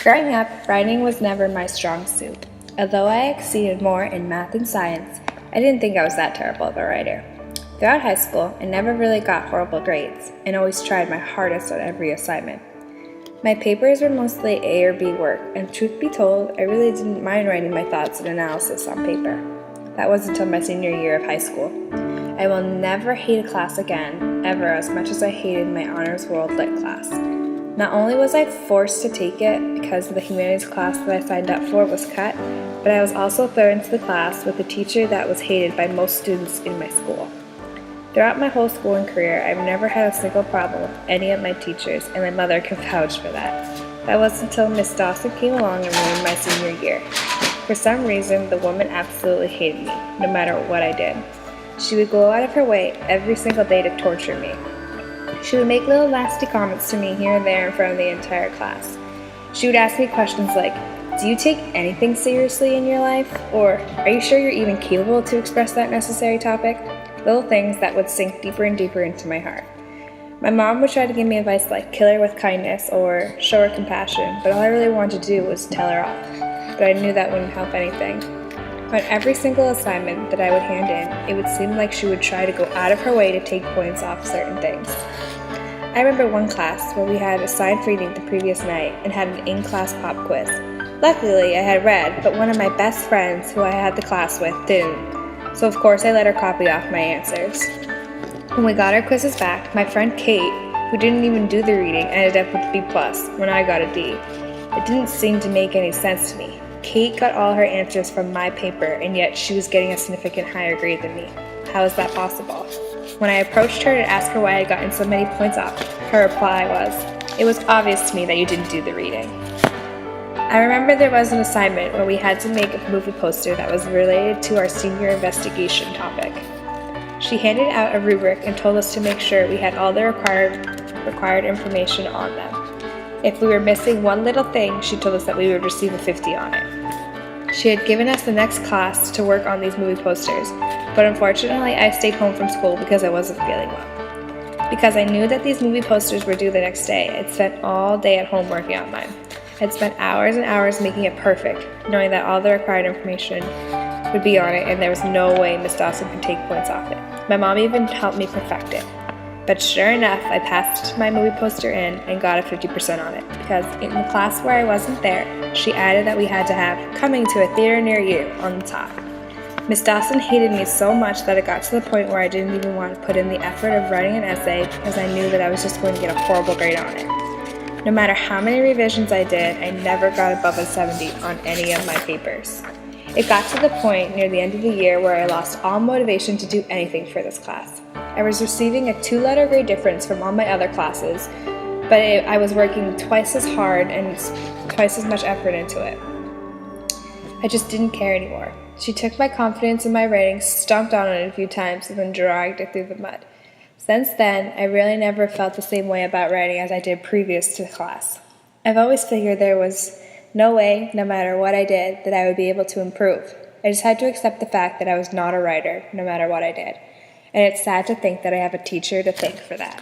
Growing up, writing was never my strong suit. Although I exceeded more in math and science, I didn't think I was that terrible of a writer. Throughout high school, I never really got horrible grades and always tried my hardest on every assignment. My papers were mostly A or B work, and truth be told, I really didn't mind writing my thoughts and analysis on paper. That was until my senior year of high school. I will never hate a class again, ever, as much as I hated my honors world lit class. Not only was I forced to take it because the humanities class that I signed up for was cut, but I was also thrown into the class with a teacher that was hated by most students in my school. Throughout my whole schooling career, I've never had a single problem with any of my teachers, and my mother can vouch for that. That was until Miss Dawson came along and ruined my senior year. For some reason, the woman absolutely hated me, no matter what I did. She would go out of her way every single day to torture me. She would make little nasty comments to me here and there in front of the entire class. She would ask me questions like, "Do you take anything seriously in your life?" Or, "Are you sure you're even capable to express that necessary topic?" Little things that would sink deeper and deeper into my heart. My mom would try to give me advice like kill her with kindness or show her compassion, but all I really wanted to do was tell her off. But I knew that wouldn't help anything. On every single assignment that I would hand in, it would seem like she would try to go out of her way to take points off certain things. I remember one class where we had assigned reading the previous night and had an in-class pop quiz. Luckily, I had read, but one of my best friends who I had the class with didn't. So of course I let her copy off my answers. When we got our quizzes back, my friend Kate, who didn't even do the reading, ended up with a B+, when I got a D. It didn't seem to make any sense to me. Kate got all her answers from my paper, and yet she was getting a significant higher grade than me. How is that possible? When I approached her to ask her why I had gotten so many points off, her reply was, "It was obvious to me that you didn't do the reading." I remember there was an assignment where we had to make a movie poster that was related to our senior investigation topic. She handed out a rubric and told us to make sure we had all the required information on them. If we were missing one little thing, she told us that we would receive a 50 on it. She had given us the next class to work on these movie posters, but unfortunately I stayed home from school because I wasn't feeling well. Because I knew that these movie posters were due the next day, I'd spent all day at home working on mine. I'd spent hours and hours making it perfect, knowing that all the required information would be on it and there was no way Miss Dawson could take points off it. My mom even helped me perfect it. But sure enough, I passed my movie poster in and got a 50% on it, because in the class where I wasn't there, she added that we had to have "coming to a theater near you" on the top. Miss Dawson hated me so much that it got to the point where I didn't even want to put in the effort of writing an essay because I knew that I was just going to get a horrible grade on it. No matter how many revisions I did, I never got above a 70 on any of my papers. It got to the point near the end of the year where I lost all motivation to do anything for this class. I was receiving a 2-letter grade difference from all my other classes, but I was working twice as hard and twice as much effort into it. I just didn't care anymore. She took my confidence in my writing, stomped on it a few times, and then dragged it through the mud. Since then, I really never felt the same way about writing as I did previous to the class. I've always figured there was no way, no matter what I did, that I would be able to improve. I just had to accept the fact that I was not a writer, no matter what I did. And it's sad to think that I have a teacher to thank for that.